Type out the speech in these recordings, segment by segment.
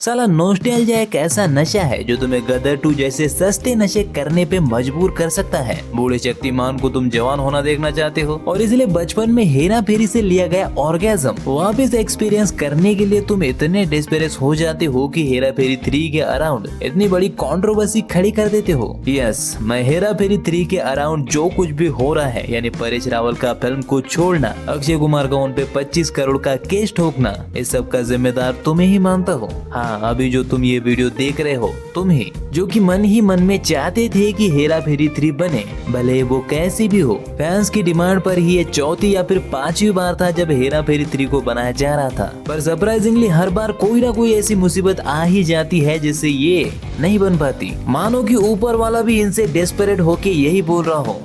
साला नोस्टैल्जिया एक ऐसा नशा है जो तुम्हें गदर 2 जैसे सस्ते नशे करने पे मजबूर कर सकता है। बूढ़े शक्तिमान को तुम जवान होना देखना चाहते हो और इसलिए बचपन में हेरा फेरी से लिया गया ऑर्गेज्म वापस एक्सपीरियंस करने के लिए तुम इतने डेस्परेट हो जाते हो कि हेरा फेरी 3 के अराउंड इतनी बड़ी कंट्रोवर्सी खड़ी कर देते हो। यस, मैं हेरा फेरी 3 के अराउंड जो कुछ भी हो रहा है यानी परेश रावल का फिल्म को छोड़ना, अक्षय कुमार का उन पे 25 करोड़ का केस ठोकना, इस सब का जिम्मेदार तुम्हें ही मानता हो। हाँ, अभी जो तुम ये वीडियो देख रहे हो तुम ही, जो कि मन ही मन में चाहते थे कि हेरा फेरी 3 बने, भले वो कैसी भी हो। फैंस की डिमांड पर ही ये चौथी या फिर 5वीं बार था जब हेरा फेरी 3 को बनाया जा रहा था, पर सरप्राइजिंगली हर बार कोई ना कोई ऐसी मुसीबत आ ही जाती है जिससे ये नहीं बन पाती। मानो कि ऊपर वाला भी इनसे डेस्परेट होके यही बोल रहा हो।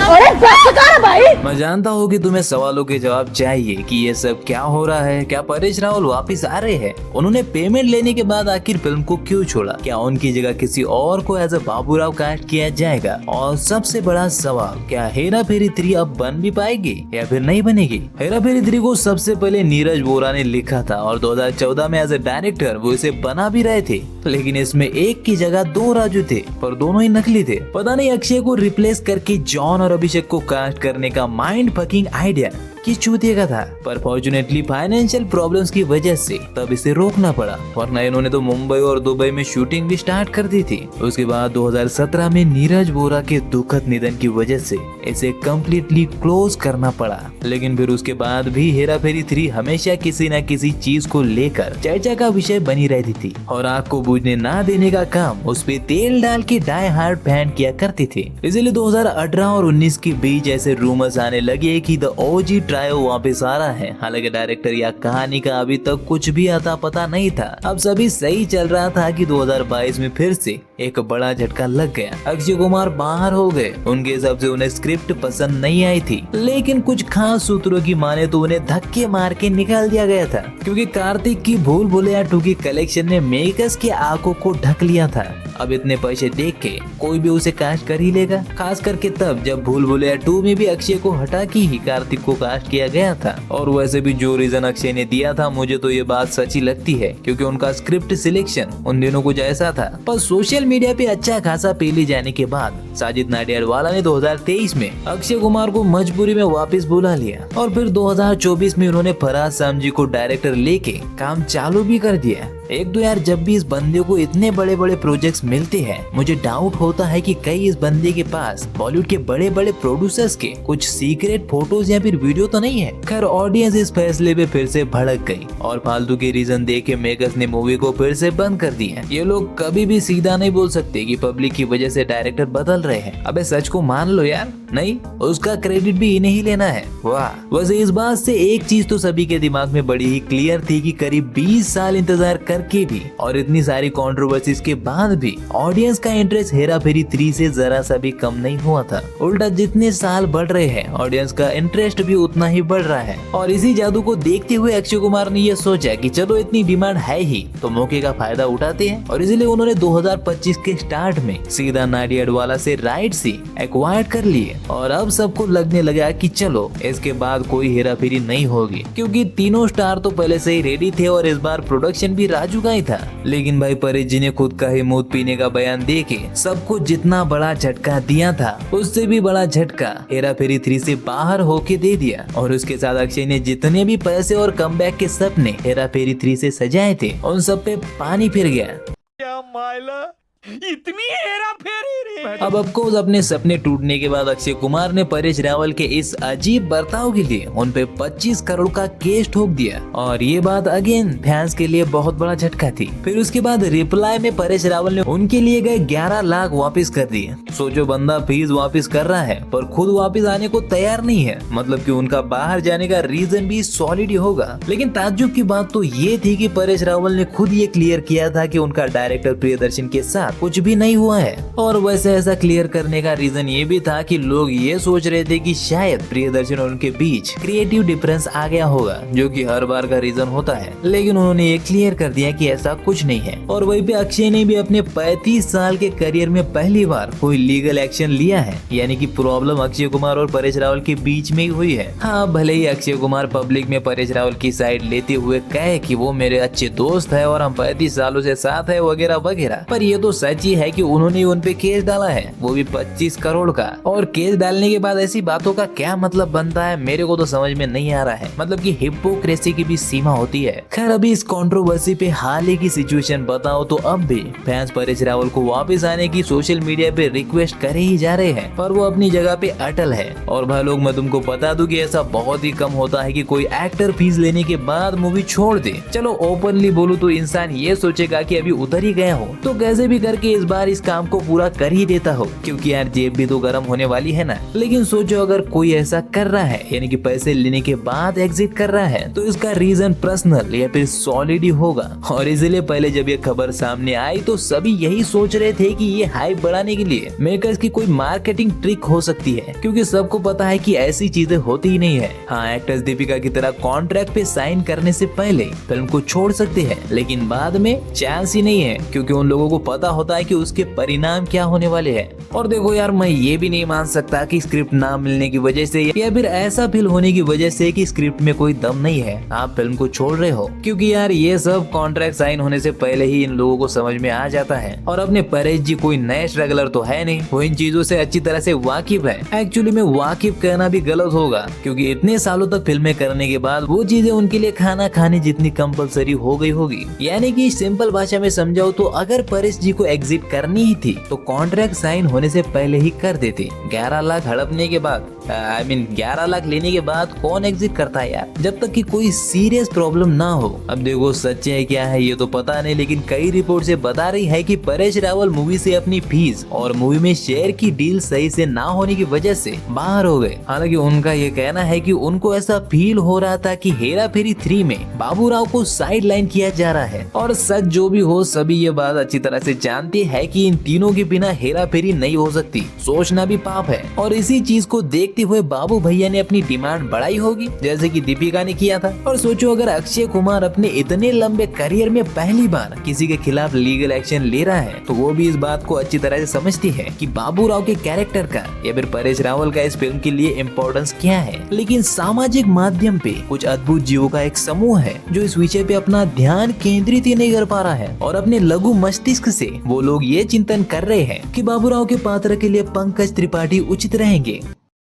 अरे बस कर भाई। मैं जानता हूँ कि तुम्हें सवालों के जवाब चाहिए कि ये सब क्या हो रहा है, क्या परेश रावल वापस आ रहे हैं, उन्होंने पेमेंट लेने के बाद आखिर फिल्म को क्यों छोड़ा, क्या उनकी जगह किसी और को एज अ बाबूराव कास्ट किया जाएगा, और सबसे बड़ा सवाल, क्या हेरा फेरी 3 अब बन भी पाएगी या फिर नहीं बनेगी। हेरा फेरी 3 को सबसे पहले नीरज वोरा ने लिखा था और 2014 में एज ए डायरेक्टर वो इसे बना भी रहे थे, लेकिन इसमें एक की जगह 2 राजू थे, पर दोनों ही नकली थे। पता नहीं अक्षय को रिप्लेस करके जॉन और अभिषेक को कास्ट करने का माइंड फकिंग आइडिया किस चूतिए का था, पर फॉर्चुनेटली फाइनेंशियल प्रॉब्लम्स की वजह से तब इसे रोकना पड़ा, वरना इन्होंने तो मुंबई और दुबई में शूटिंग भी स्टार्ट कर दी थी। उसके बाद 2017 में नीरज वोरा के दुखद निधन की वजह से इसे कम्प्लीटली क्लोज करना पड़ा, लेकिन फिर उसके बाद भी हेरा फेरी 3 हमेशा किसी न किसी चीज को लेकर चर्चा का विषय बनी रहती थी और आग को बुझने ना देने का काम उस पे तेल डाल के डाई हार्ड फैन किया करती थी। इसलिए 2018 और 19 के बीच ऐसे रूमर्स आने लगे कि द ओजी ट्रायो वापस आ रहा है। हालांकि डायरेक्टर या कहानी का अभी तक कुछ भी आता पता नहीं था। अब सभी सही चल रहा था कि 2022 में फिर से एक बड़ा झटका लग गया। अक्षय कुमार बाहर हो गए, उनके हिसाब से उन्हें स्क्रिप्ट पसंद नहीं आई थी, लेकिन कुछ खास सूत्रों की माने तो उन्हें धक्के मार के निकाल दिया गया था, क्योंकि कार्तिक की भूल भुलैया 2 की कलेक्शन ने मेकर्स की आंखों को ढक लिया था। अब इतने पैसे देख के कोई भी उसे कास्ट कर ही लेगा, खास करके तब जब भूल भुलैया 2 में भी अक्षय को हटा के ही कार्तिक को कास्ट किया गया था। और वैसे भी जो रीजन अक्षय ने दिया था, मुझे तो ये बात सच्ची लगती है, क्योंकि उनका स्क्रिप्ट सिलेक्शन उन दिनों कुछ ऐसा था। पर सोशल मीडिया पे अच्छा खासा पेली जाने के बाद साजिद नाडियाडवाला ने 2023 में अक्षय कुमार को मजबूरी में वापस बुला लिया और फिर 2024 में उन्होंने फराज सामजी को डायरेक्टर लेके काम चालू भी कर दिया। एक दो यार, जब भी इस बंदे को इतने बड़े बड़े प्रोजेक्ट्स मिलते हैं, मुझे डाउट होता है कि कहीं इस बंदे के पास बॉलीवुड के बड़े बड़े प्रोड्यूसर्स के कुछ सीक्रेट फोटोज या फिर वीडियो तो नहीं है। खैर, ऑडियंस इस फैसले पे फिर से भड़क गई और फालतू के रीजन दे के मेकर्स ने मूवी को फिर से बंद कर दिया। ये लोग कभी भी सीधा नहीं बोल सकते कि पब्लिक की वजह से डायरेक्टर बदल रहे हैं। अबे सच को मान लो यार, नहीं उसका क्रेडिट भी इन्हें ही लेना है। वाह। वैसे इस बात से एक चीज तो सभी के दिमाग में बड़ी ही क्लियर थी कि करीब 20 साल इंतजार करके भी और इतनी सारी कंट्रोवर्सीज के बाद भी ऑडियंस का इंटरेस्ट हेरा फेरी 3 से जरा सा भी कम नहीं हुआ था। उल्टा जितने साल बढ़ रहे हैं ऑडियंस का इंटरेस्ट भी उतना ही बढ़ रहा है। और इसी जादू को देखते हुए अक्षय कुमार ने ये सोचा कि चलो इतनी डिमांड है ही तो मौके का फायदा उठाते हैं, और इसलिए उन्होंने 2025 के स्टार्ट में सीधा नाडियाडवाला से राइट से एक्वायर कर लिए। और अब सबको लगने लगा कि चलो इसके बाद कोई हेरा फेरी नहीं होगी, क्योंकि तीनों स्टार तो पहले से ही रेडी थे और इस बार प्रोडक्शन भी राजू का ही था। लेकिन भाई परेश जी ने खुद का ही मूत पीने का बयान देके सबको जितना बड़ा झटका दिया था उससे भी बड़ा झटका हेरा फेरी 3 से बाहर होके दे दिया। और उसके साथ अक्षय ने जितने भी पैसे और कमबैक के सपने हेरा फेरी 3 से सजाए थे उन सब पे पानी फिर गया। क्या माइला इतनी हेरा फेरी रे। अब ऑफकोर्स अपने सपने टूटने के बाद अक्षय कुमार ने परेश रावल के इस अजीब बर्ताव के लिए उन पे 25 करोड़ का केस ठोक दिया, और ये बात अगेन फैंस के लिए बहुत बड़ा झटका थी। फिर उसके बाद रिप्लाई में परेश रावल ने उनके लिए गए 11 लाख वापस कर दिए। सोचो, बंदा फीस वापस कर रहा है पर खुद वापस आने को तैयार नहीं है, मतलब कि उनका बाहर जाने का रीजन भी सॉलिड ही होगा। लेकिन ताज्जुब की बात तो ये थी कि परेश रावल ने खुद ये क्लियर किया था कि उनका डायरेक्टर प्रियदर्शन के साथ कुछ भी नहीं हुआ है। और वैसे ऐसा क्लियर करने का रीजन ये भी था कि लोग ये सोच रहे थे कि शायद प्रियदर्शन और उनके बीच क्रिएटिव डिफरेंस आ गया होगा, जो कि हर बार का रीजन होता है। लेकिन उन्होंने ये क्लियर कर दिया कि ऐसा कुछ नहीं है। और वहीं पे अक्षय ने भी अपने 35 साल के करियर में पहली बार कोई लीगल एक्शन लिया है, यानी कि प्रॉब्लम अक्षय कुमार और परेश रावल के बीच में ही हुई है। हाँ, भले ही अक्षय कुमार पब्लिक में परेश रावल की साइड लेते हुए कहे कि वो मेरे अच्छे दोस्त है और हम 35 सालों से साथ है वगैरह वगैरह, पर ये तो सच ही है कि उन्होंने उन पे केस डाला है, वो भी 25 करोड़ का। और केस डालने के बाद ऐसी बातों का क्या मतलब बनता है, मेरे को तो समझ में नहीं आ रहा है। मतलब कि हिपोक्रेसी की भी सीमा होती है। खैर, अभी इस कंट्रोवर्सी पे हाल ही की सिचुएशन बताओ तो अब भी फैंस परेश रावल को वापस आने की सोशल मीडिया पे रिक्वेस्ट करे ही जा रहे हैं, पर वो अपनी जगह पे अटल है। और भाई लोग, मैं तुमको बता दूं कि ऐसा बहुत ही कम होता है कि कोई एक्टर फीस लेने के बाद मूवी छोड़ दे। चलो ओपनली बोलूं तो इंसान ये सोचेगा कि अभी उतर ही गया हो तो कैसे भी करके इस बार इस काम को पूरा कर ही देता हो, क्योंकि यार जेब भी तो गर्म होने वाली है ना। लेकिन सोचो अगर कोई ऐसा कर रहा है, यानी कि पैसे लेने के बाद एग्जिट कर रहा है, तो इसका रीजन पर्सनल या फिर सॉलिड ही होगा। और इसलिए पहले जब ये खबर सामने आई तो सभी यही सोच रहे थे कि ये हाइप बढ़ाने के लिए मेकर्स की कोई मार्केटिंग ट्रिक हो सकती है, क्योंकि सबको पता है कि ऐसी चीजें होती ही नहीं है। हाँ, एक्ट्रेस दीपिका की तरह कॉन्ट्रैक्ट पे साइन करने से पहले फिल्म को छोड़ सकते हैं, लेकिन बाद में चांस ही नहीं है, क्योंकि उन लोगों को पता होता है कि उसके परिणाम क्या होने वाले हैं। और देखो यार, मैं ये भी नहीं मान सकता कि स्क्रिप्ट ना मिलने की वजह से या फिर ऐसा फील होने की वजह से कि स्क्रिप्ट में कोई दम नहीं है आप फिल्म को छोड़ रहे हो, क्योंकि यार ये सब कॉन्ट्रैक्ट साइन होने से पहले ही इन लोगों को समझ में आ जाता है। और अपने परेश जी कोई नए स्ट्रगलर तो है नहीं, वो इन चीजों से अच्छी तरह से वाकिफ है। एक्चुअली में वाकिफ कहना भी गलत होगा, क्योंकि इतने सालों तक फिल्में करने के बाद वो चीजें उनके लिए खाना खाने जितनी कंपलसरी हो गई होगी। यानी कि सिंपल भाषा में समझाओ तो अगर परेश जी को एग्जिट करनी ही थी तो कॉन्ट्रैक्ट साइन होने से पहले ही कर देते। 11 लाख हड़पने के बाद 11 लाख लेने के बाद कौन एग्जिट करता है यार, जब तक कि कोई सीरियस प्रॉब्लम ना हो। अब देखो सच है क्या है ये तो पता नहीं, लेकिन कई रिपोर्ट से बता रही है कि परेश रावल मूवी से अपनी फीस और मूवी में शेयर की डील सही से ना होने की वजह से बाहर हो गए। हालांकि उनका ये कहना है कि उनको ऐसा फील हो रहा था कि हेरा फेरी 3 में बाबू राव को साइड लाइन किया जा रहा है। और सच जो भी हो, सभी ये बात अच्छी तरह से जानते हैं कि इन तीनों के बिना हेरा फेरी नहीं हो सकती, सोचना भी पाप है। और इसी चीज को देखते हुए बाबू भैया ने अपनी डिमांड बढ़ाई होगी, जैसे कि दीपिका ने किया था। और सोचो अगर अक्षय कुमार अपने इतने लंबे करियर में पहली बार किसी के खिलाफ लीगल एक्शन ले रहा है, तो वो भी इस बात को अच्छी तरह से समझती है कि बाबू राव के कैरेक्टर का या फिर परेश रावल का इस फिल्म के लिए इम्पोर्टेंस क्या है। लेकिन सामाजिक माध्यम पे कुछ अद्भुत जीवों का एक समूह है जो इस विषय पे अपना ध्यान केंद्रित ही नहीं कर पा रहा है, और अपने लघु मस्तिष्क से वो लोग ये चिंतन कर रहे हैं कि बाबू राव के पात्र के लिए पंकज त्रिपाठी उचित रहेंगे।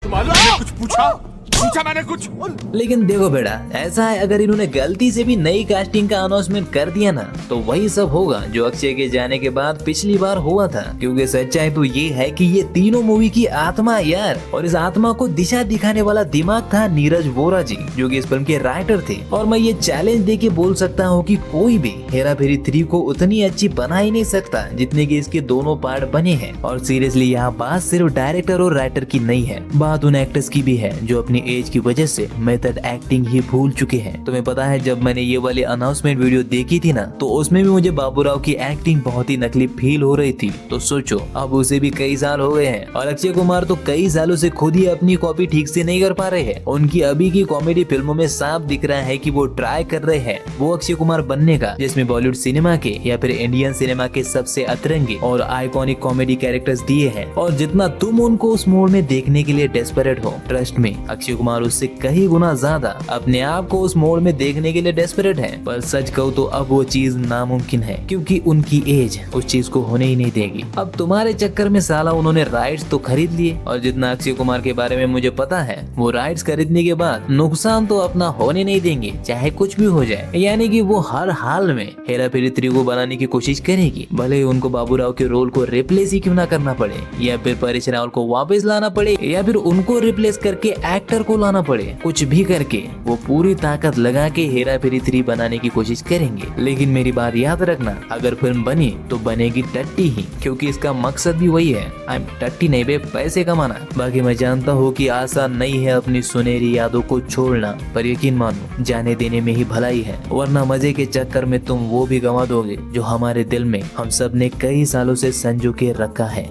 कुछ पूछा मैंने कुछ। लेकिन देखो बेटा, ऐसा है अगर इन्होंने गलती से भी नई कास्टिंग का अनाउंसमेंट कर दिया ना, तो वही सब होगा जो अक्षय के जाने के बाद पिछली बार हुआ था। क्योंकि सच्चाई तो ये है कि ये तीनों मूवी की आत्मा यार, और इस आत्मा को दिशा दिखाने वाला दिमाग था नीरज वोरा जी, जो कि इस फिल्म के राइटर थे। और मैं ये चैलेंज दे के बोल सकता हूँ कि कोई भी हेरा फेरी 3 को उतनी अच्छी बना ही नहीं सकता जितने की इसके दोनों पार्ट बने हैं। और सीरियसली यहाँ बात सिर्फ डायरेक्टर और राइटर की नहीं है, बात उन एक्टर्स की भी है जो अपनी एज की वजह से मेथड एक्टिंग ही भूल चुके हैं। तुम्हें पता है जब मैंने ये वाली अनाउंसमेंट वीडियो देखी थी ना, तो उसमें भी मुझे बाबू राव की एक्टिंग बहुत ही नकली फील हो रही थी। तो सोचो अब उसे भी कई साल हो गए हैं, और अक्षय कुमार तो कई सालों से खुद ही अपनी कॉपी ठीक से नहीं कर पा रहे हैं। उनकी अभी की कॉमेडी फिल्मों में साफ दिख रहा है कि वो ट्राई कर रहे हैं वो अक्षय कुमार बनने का, जिसमें बॉलीवुड सिनेमा के या फिर इंडियन सिनेमा के सबसे अतरंगी और आइकॉनिक कॉमेडी कैरेक्टर्स दिए हैं। और जितना तुम उनको उस मोड में देखने के लिए डेस्परेट हो, ट्रस्ट में अक्षय कुमार उससे कई गुना ज्यादा अपने आप को उस मोड में देखने के लिए डेस्परेट है। पर सच कहूँ तो अब वो चीज नामुमकिन है, क्योंकि उनकी एज उस चीज को होने ही नहीं देगी। अब तुम्हारे चक्कर में साला उन्होंने राइट्स तो खरीद लिए, और जितना अक्षय कुमार के बारे में मुझे पता है वो राइट्स खरीदने के बाद नुकसान तो अपना होने नहीं देंगे, चाहे कुछ भी हो जाए। यानी कि वो हर हाल में हेरा फेरी 3 को बनाने की कोशिश करेगी, भले ही उनको बाबू राव के रोल को रिप्लेस ही क्यों ना करना पड़े, या फिर परेश रावल को वापस लाना पड़े, या फिर उनको रिप्लेस करके एक्टर को लाना पड़े, कुछ भी करके वो पूरी ताकत लगा के हेरा फेरी 3 बनाने की कोशिश करेंगे। लेकिन मेरी बात याद रखना, अगर फिल्म बनी तो बनेगी टट्टी ही, क्योंकि इसका मकसद भी वही है, टट्टी नहीं बे, पैसे कमाना। बाकी मैं जानता हूँ कि आसान नहीं है अपनी सुनहरी यादों को छोड़ना, पर यकीन मानो जाने देने में ही भलाई है, वरना मजे के चक्कर में तुम वो भी गंवा दोगे जो हमारे दिल में हम सब ने कई सालों से संजो के रखा है।